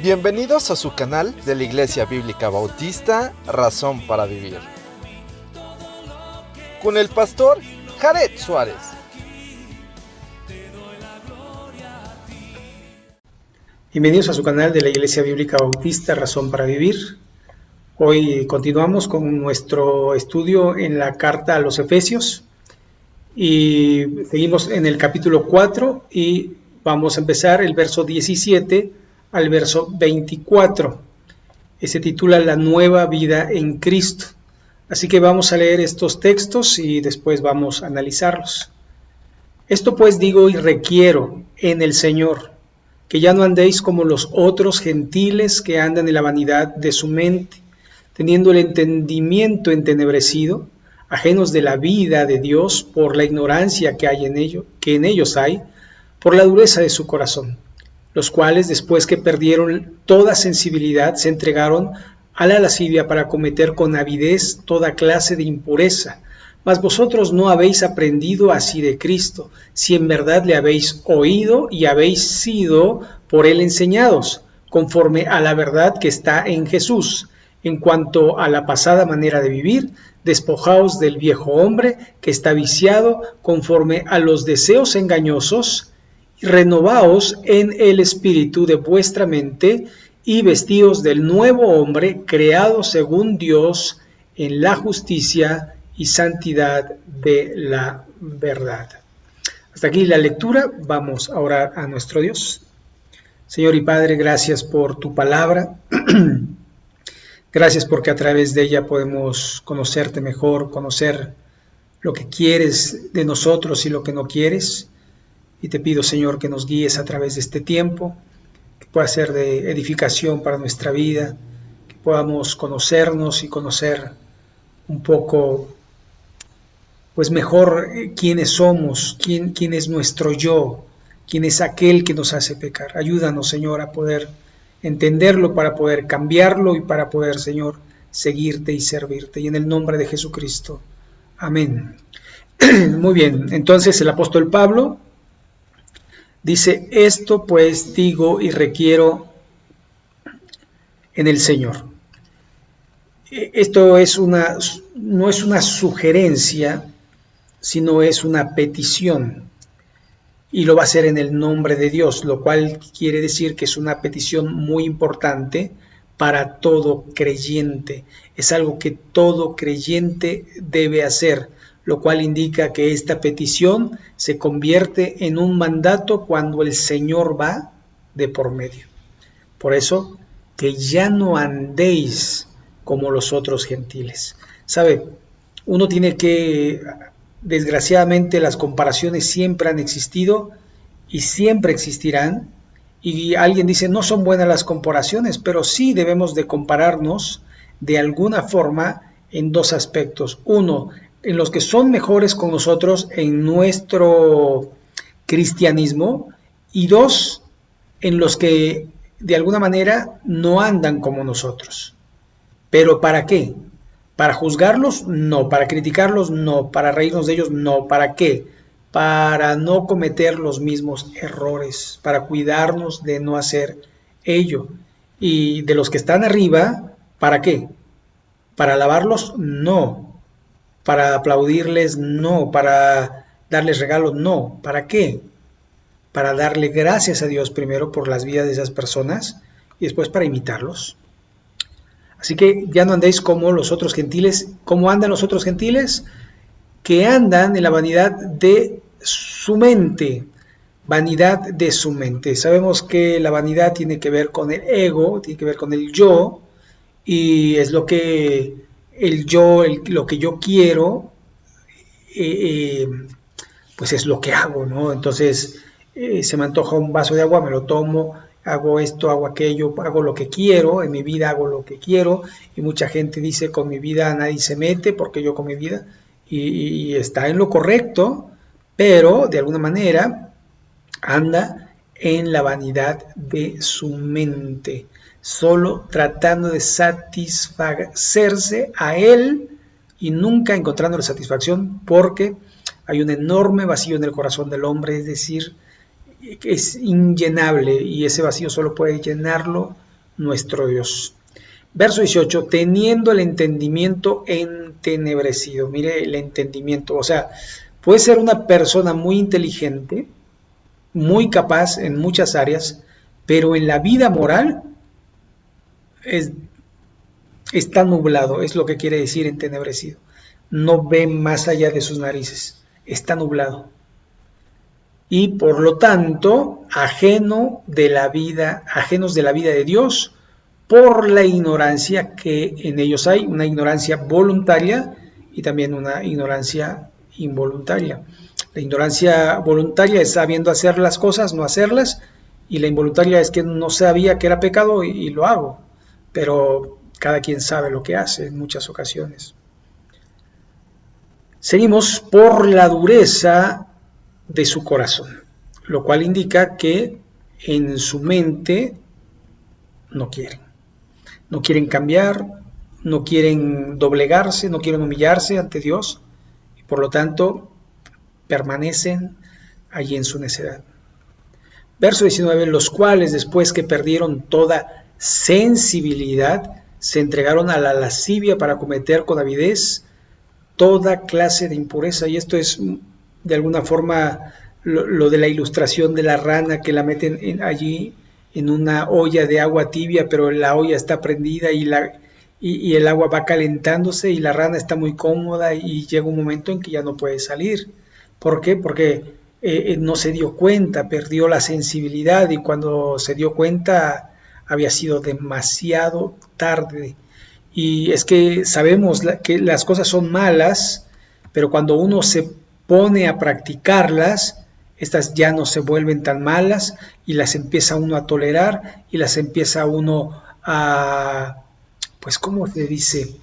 Bienvenidos a su canal de la Iglesia Bíblica Bautista, Razón para Vivir, con el pastor Jared Suárez. Bienvenidos a su canal de la Iglesia Bíblica Bautista, Razón para Vivir. Hoy continuamos con nuestro estudio en la carta a los Efesios y seguimos en el capítulo 4 y vamos a empezar el verso 17 al verso 24. Se titula La nueva vida en Cristo. Así que vamos a leer estos textos y después vamos a analizarlos. Esto pues digo y requiero en el Señor, que ya no andéis como los otros gentiles que andan en la vanidad de su mente, teniendo el entendimiento entenebrecido, ajenos de la vida de Dios por la ignorancia que hay que en ellos hay, por la dureza de su corazón, los cuales después que perdieron toda sensibilidad se entregaron a la lascivia para cometer con avidez toda clase de impureza. Mas vosotros no habéis aprendido así de Cristo, si en verdad le habéis oído y habéis sido por él enseñados, conforme a la verdad que está en Jesús. En cuanto a la pasada manera de vivir, despojaos del viejo hombre que está viciado conforme a los deseos engañosos, y renovaos en el espíritu de vuestra mente, y vestíos del nuevo hombre creado según Dios en la justicia y santidad de la verdad. Hasta aquí la lectura. Vamos a orar a nuestro Dios. Señor y Padre, gracias por tu palabra. Gracias porque a través de ella podemos conocerte mejor, conocer lo que quieres de nosotros y lo que no quieres. Y te pido, Señor, que nos guíes a través de este tiempo, que pueda ser de edificación para nuestra vida, que podamos conocernos y conocer un poco, pues mejor quiénes somos, quién es nuestro yo, quién es aquel que nos hace pecar. Ayúdanos, Señor, a poder entenderlo, para poder cambiarlo y para poder, Señor, seguirte y servirte. Y en el nombre de Jesucristo. Amén. Muy bien, entonces el apóstol Pablo dice, esto pues digo y requiero en el Señor. Esto no es una sugerencia, sino es una petición. Y lo va a hacer en el nombre de Dios, lo cual quiere decir que es una petición muy importante para todo creyente. Es algo que todo creyente debe hacer, lo cual indica que esta petición se convierte en un mandato cuando el Señor va de por medio. Por eso, que ya no andéis como los otros gentiles. ¿Sabe? Uno tiene que, desgraciadamente, las comparaciones siempre han existido y siempre existirán. Y alguien dice, no son buenas las comparaciones, pero sí debemos de compararnos de alguna forma en dos aspectos. Uno, en los que son mejores con nosotros en nuestro cristianismo, y dos, en los que de alguna manera no andan como nosotros. ¿Pero para qué? ¿Para juzgarlos? No. ¿Para criticarlos? No. ¿Para reírnos de ellos? No. ¿Para qué? Para no cometer los mismos errores, para cuidarnos de no hacer ello. Y de los que están arriba, ¿para qué? ¿Para alabarlos? No. ¿Para aplaudirles? No. ¿Para darles regalos? No. ¿Para qué? Para darle gracias a Dios primero por las vidas de esas personas y después para imitarlos. Así que ya no andéis como los otros gentiles. ¿Cómo andan los otros gentiles? Que andan en la vanidad de su mente. Vanidad de su mente. Sabemos que la vanidad tiene que ver con el ego, tiene que ver con el yo, y es lo que el yo, lo que yo quiero, pues es lo que hago, ¿no? Entonces, se me antoja un vaso de agua, me lo tomo, hago esto, hago aquello, hago lo que quiero, en mi vida hago lo que quiero, y mucha gente dice, con mi vida nadie se mete, porque yo con mi vida, y está en lo correcto, pero de alguna manera anda en la vanidad de su mente, solo tratando de satisfacerse a él y nunca encontrando la satisfacción, porque hay un enorme vacío en el corazón del hombre, es decir, es inllenable y ese vacío solo puede llenarlo nuestro Dios. Verso 18, teniendo el entendimiento entenebrecido. Mire el entendimiento, o sea, puede ser una persona muy inteligente, muy capaz en muchas áreas, pero en la vida moral está nublado, es lo que quiere decir entenebrecido. No ve más allá de sus narices, está nublado. Y por lo tanto, ajenos de la vida de Dios, por la ignorancia que en ellos hay, una ignorancia voluntaria y también una ignorancia involuntaria. La ignorancia voluntaria es sabiendo hacer las cosas, no hacerlas, y la involuntaria es que no sabía que era pecado y lo hago, pero cada quien sabe lo que hace en muchas ocasiones. Seguimos por la dureza de su corazón, lo cual indica que en su mente no quieren cambiar, no quieren doblegarse, no quieren humillarse ante Dios y por lo tanto permanecen allí en su necedad. Verso 19, los cuales después que perdieron toda sensibilidad, se entregaron a la lascivia para cometer con avidez toda clase de impureza. Y esto es de alguna forma lo de la ilustración de la rana que la meten allí en una olla de agua tibia, pero la olla está prendida y el agua va calentándose y la rana está muy cómoda y llega un momento en que ya no puede salir. ¿Por qué? Porque no se dio cuenta, perdió la sensibilidad y cuando se dio cuenta había sido demasiado tarde. Y es que sabemos que las cosas son malas, pero cuando uno se pone a practicarlas, estas ya no se vuelven tan malas y las empieza uno a tolerar y las empieza uno a, pues, ¿cómo se dice?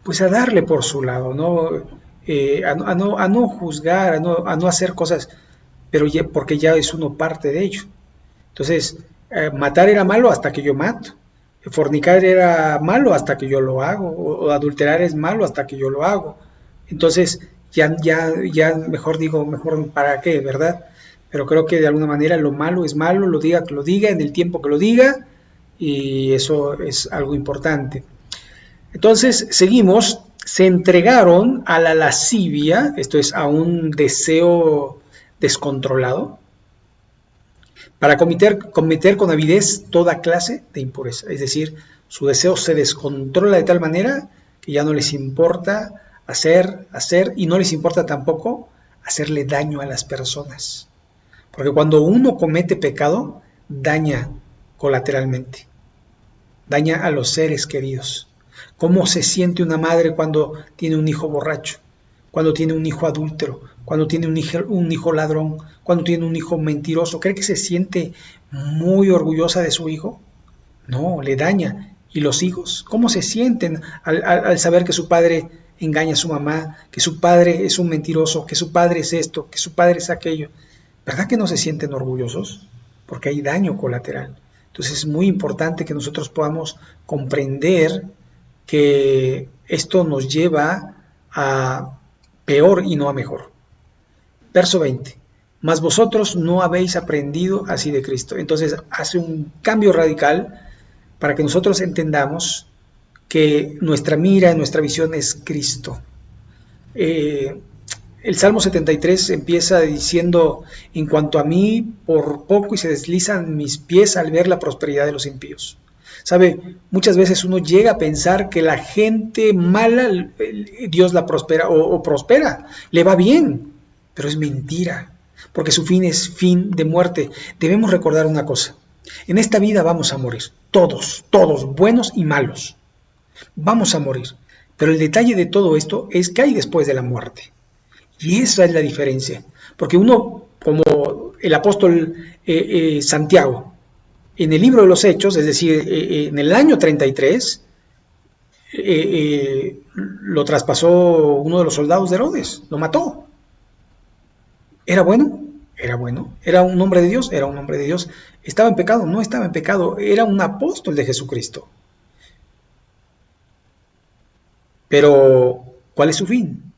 Pues a darle por su lado, ¿no? A no juzgar, a no hacer cosas, pero ya, porque ya es uno parte de ello. Entonces, matar era malo hasta que yo mato. Fornicar era malo hasta que yo lo hago. O adulterar es malo hasta que yo lo hago. Entonces, ya mejor digo, mejor para qué, ¿verdad? Pero creo que de alguna manera lo malo es malo, lo diga que lo diga, en el tiempo que lo diga, y eso es algo importante. Entonces, seguimos, se entregaron a la lascivia, esto es, a un deseo descontrolado, para cometer con avidez toda clase de impureza. Es decir, su deseo se descontrola de tal manera que ya no les importa hacer, y no les importa tampoco hacerle daño a las personas. Porque cuando uno comete pecado, daña colateralmente, daña a los seres queridos. ¿Cómo se siente una madre cuando tiene un hijo borracho? Cuando tiene un hijo adúltero, cuando tiene un hijo ladrón, cuando tiene un hijo mentiroso. ¿Cree que se siente muy orgullosa de su hijo? No, le daña. ¿Y los hijos? ¿Cómo se sienten al saber que su padre engaña a su mamá, que su padre es un mentiroso, que su padre es esto, que su padre es aquello? ¿Verdad que no se sienten orgullosos? Porque hay daño colateral. Entonces es muy importante que nosotros podamos comprender que esto nos lleva a peor y no a mejor. Verso 20. Mas vosotros no habéis aprendido así de Cristo. Entonces hace un cambio radical para que nosotros entendamos que nuestra mira, nuestra visión es Cristo. El Salmo 73 empieza diciendo, en cuanto a mí, por poco y se deslizan mis pies al ver la prosperidad de los impíos. ¿Sabe? Muchas veces uno llega a pensar que la gente mala, Dios la prospera o prospera, le va bien, pero es mentira, porque su fin es fin de muerte. Debemos recordar una cosa, en esta vida vamos a morir, todos, buenos y malos, vamos a morir, pero el detalle de todo esto es que hay después de la muerte, y esa es la diferencia, porque uno, como el apóstol Santiago, en el libro de los Hechos, es decir, en el año 33, lo traspasó uno de los soldados de Herodes, lo mató. ¿Era bueno? Era bueno. ¿Era un hombre de Dios? Era un hombre de Dios. ¿Estaba en pecado? No estaba en pecado. Era un apóstol de Jesucristo. Pero, ¿cuál es su fin?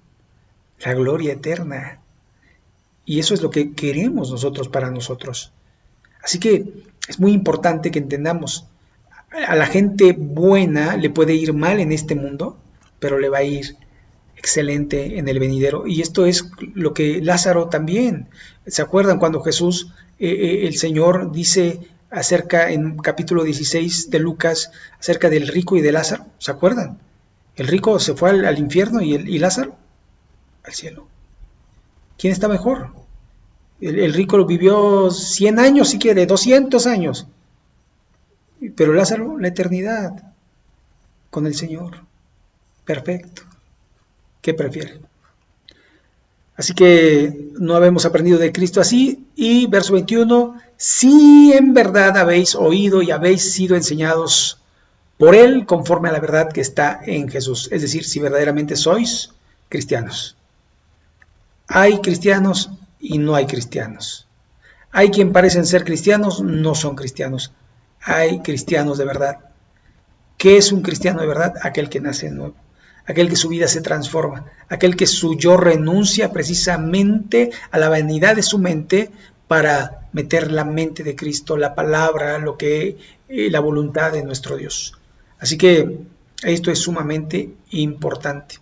La gloria eterna. Y eso es lo que queremos nosotros para nosotros. Así que es muy importante que entendamos, a la gente buena le puede ir mal en este mundo, pero le va a ir excelente en el venidero. Y esto es lo que Lázaro también. ¿Se acuerdan cuando Jesús, el Señor, dice acerca, en capítulo 16 de Lucas, acerca del rico y de Lázaro? ¿Se acuerdan? El rico se fue al infierno y Lázaro al cielo. ¿Quién está mejor? El rico vivió 100 años, si quiere, 200 años. Pero Lázaro, la eternidad con el Señor. Perfecto. ¿Qué prefiere? Así que no habemos aprendido de Cristo así. Y verso 21, si en verdad habéis oído y habéis sido enseñados por Él conforme a la verdad que está en Jesús. Es decir, si verdaderamente sois cristianos. Hay cristianos y no hay cristianos. Hay quien parecen ser cristianos, no son cristianos. Hay cristianos de verdad. ¿Qué es un cristiano de verdad? Aquel que nace nuevo, aquel que su vida se transforma, aquel que su yo renuncia precisamente a la vanidad de su mente para meter la mente de Cristo, la palabra, la voluntad de nuestro Dios. Así que esto es sumamente importante.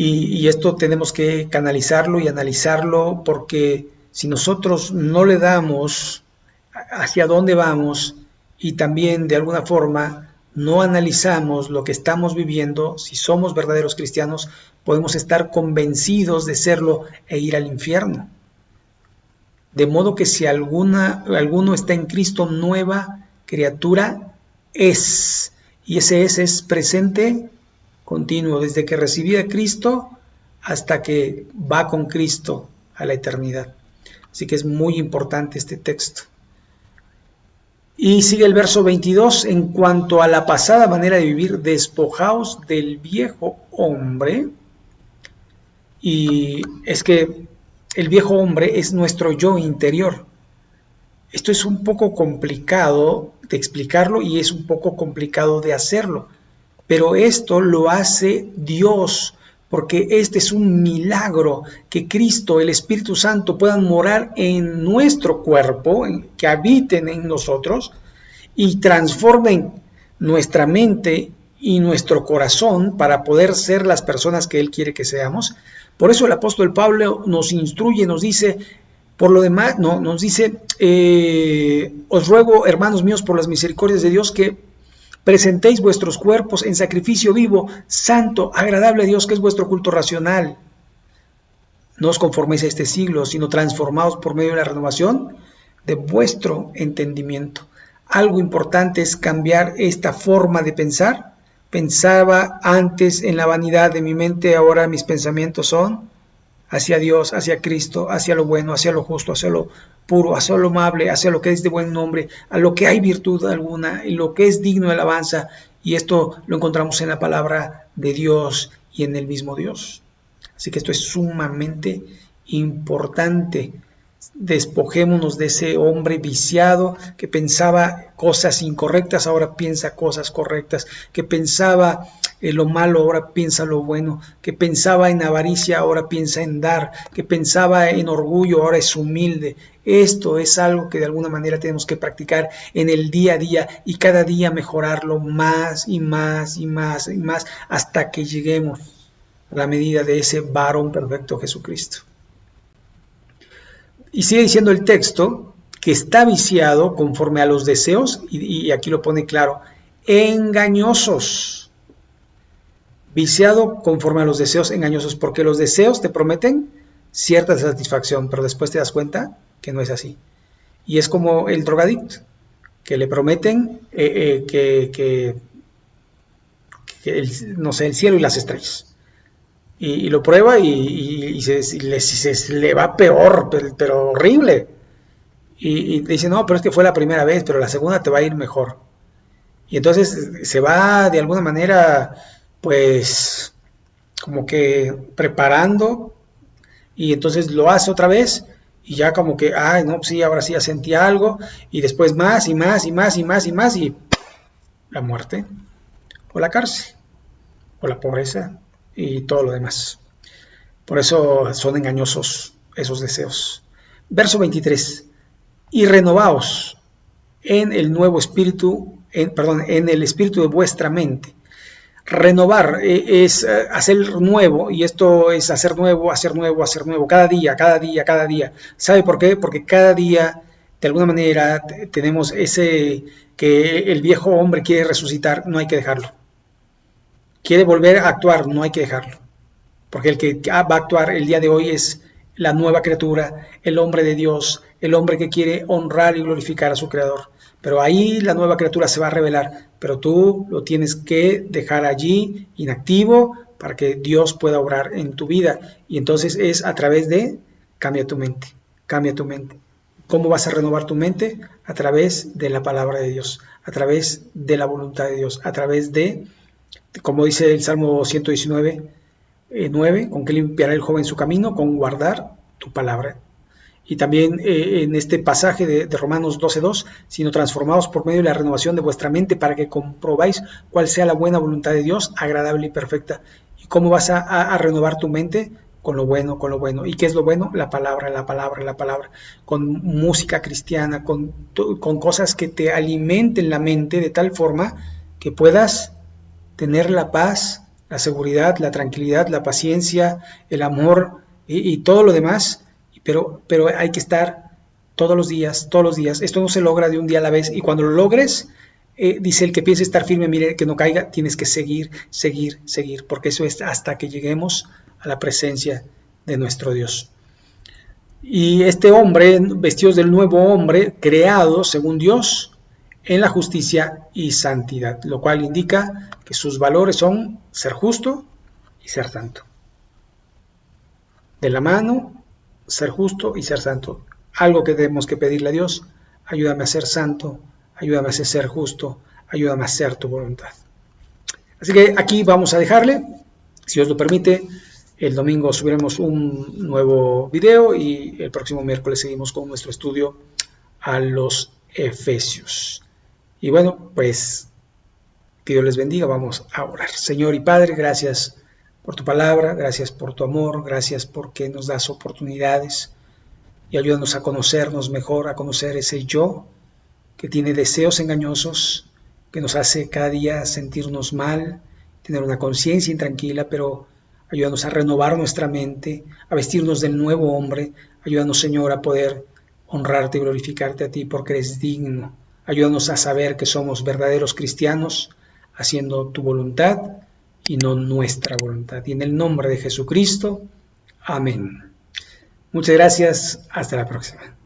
Y esto tenemos que canalizarlo y analizarlo, porque si nosotros no le damos hacia dónde vamos y también de alguna forma no analizamos lo que estamos viviendo, si somos verdaderos cristianos, podemos estar convencidos de serlo e ir al infierno. De modo que si alguno está en Cristo, nueva criatura es. Y ese es presente continuo, desde que recibí a Cristo hasta que va con Cristo a la eternidad. Así que es muy importante este texto. Y sigue el verso 22, en cuanto a la pasada manera de vivir, despojaos del viejo hombre. Y es que el viejo hombre es nuestro yo interior. Esto es un poco complicado de explicarlo y es un poco complicado de hacerlo. Pero esto lo hace Dios, porque este es un milagro, que Cristo, el Espíritu Santo, puedan morar en nuestro cuerpo, que habiten en nosotros y transformen nuestra mente y nuestro corazón para poder ser las personas que Él quiere que seamos. Por eso el apóstol Pablo nos instruye, nos dice, por lo demás, nos dice, os ruego, hermanos míos, por las misericordias de Dios, que presentéis vuestros cuerpos en sacrificio vivo, santo, agradable a Dios, que es vuestro culto racional. No os conforméis a este siglo, sino transformaos por medio de la renovación de vuestro entendimiento. Algo importante es cambiar esta forma de pensar. Pensaba antes en la vanidad de mi mente, ahora mis pensamientos son hacia Dios, hacia Cristo, hacia lo bueno, hacia lo justo, hacia lo puro, hacia lo amable, hacia lo que es de buen nombre, a lo que hay virtud alguna, y lo que es digno de alabanza. Y esto lo encontramos en la palabra de Dios y en el mismo Dios. Así que esto es sumamente importante. Despojémonos de ese hombre viciado que pensaba cosas incorrectas, ahora piensa cosas correctas, que pensaba lo malo, ahora piensa lo bueno, que pensaba en avaricia, ahora piensa en dar, que pensaba en orgullo, ahora es humilde. Esto es algo que de alguna manera tenemos que practicar en el día a día y cada día mejorarlo más y más y más y más hasta que lleguemos a la medida de ese varón perfecto Jesucristo. Y sigue diciendo el texto que está viciado conforme a los deseos, y aquí lo pone claro, engañosos. Viciado conforme a los deseos engañosos, porque los deseos te prometen cierta satisfacción, pero después te das cuenta que no es así. Y es como el drogadicto, que le prometen no sé, el cielo y las estrellas. Y lo prueba y se le va peor, pero horrible. Y dice, no, pero es que fue la primera vez, pero la segunda te va a ir mejor. Y entonces se va de alguna manera, pues, como que preparando, y entonces lo hace otra vez, y ya como que, ay, no, sí, ahora sí ya sentí algo, y después más, y más, y más, y más, y más, y la muerte, o la cárcel, o la pobreza, y todo lo demás. Por eso son engañosos esos deseos. Verso 23. Y renovaos en el nuevo espíritu, en el espíritu de vuestra mente. Renovar es hacer nuevo, y esto es hacer nuevo, cada día, cada día, cada día. ¿Sabe por qué? Porque cada día, de alguna manera, tenemos ese que el viejo hombre quiere resucitar, no hay que dejarlo. Quiere volver a actuar, no hay que dejarlo. Porque el que va a actuar el día de hoy es la nueva criatura, el hombre de Dios, el hombre que quiere honrar y glorificar a su Creador. Pero ahí la nueva criatura se va a revelar, pero tú lo tienes que dejar allí inactivo para que Dios pueda obrar en tu vida. Y entonces es a través de cambia tu mente, cambia tu mente. ¿Cómo vas a renovar tu mente? A través de la palabra de Dios, a través de la voluntad de Dios, a través de, como dice el Salmo 119, 9, con que limpiará el joven su camino, con guardar tu palabra. Y también en este pasaje de Romanos 12:2, sino transformados por medio de la renovación de vuestra mente para que comprobáis cuál sea la buena voluntad de Dios, agradable y perfecta. ¿Y cómo vas a renovar tu mente? Con lo bueno, con lo bueno. ¿Y qué es lo bueno? La palabra, la palabra, la palabra. Con música cristiana, con cosas que te alimenten la mente de tal forma que puedas tener la paz, la seguridad, la tranquilidad, la paciencia, el amor y todo lo demás. Pero hay que estar todos los días. Esto no se logra de un día a la vez. Y cuando lo logres, dice el que piense estar firme, mire que no caiga, tienes que seguir, porque eso es hasta que lleguemos a la presencia de nuestro Dios. Y este hombre, vestidos del nuevo hombre, creado según Dios, en la justicia y santidad, lo cual indica que sus valores son ser justo y ser santo. De la mano, ser justo y ser santo. Algo que tenemos que pedirle a Dios: ayúdame a ser santo, ayúdame a ser justo, ayúdame a hacer tu voluntad. Así que aquí vamos a dejarle. Si Dios lo permite, el domingo subiremos un nuevo video y el próximo miércoles seguimos con nuestro estudio a los Efesios. Y bueno, pues que Dios les bendiga. Vamos a orar. Señor y Padre, gracias por tu palabra, gracias por tu amor, gracias porque nos das oportunidades y ayúdanos a conocernos mejor, a conocer ese yo que tiene deseos engañosos, que nos hace cada día sentirnos mal, tener una conciencia intranquila, pero ayúdanos a renovar nuestra mente, a vestirnos del nuevo hombre. Ayúdanos, Señor, a poder honrarte y glorificarte a ti porque eres digno. Ayúdanos a saber que somos verdaderos cristianos, haciendo tu voluntad y no nuestra voluntad. Y en el nombre de Jesucristo, amén. Muchas gracias. Hasta la próxima.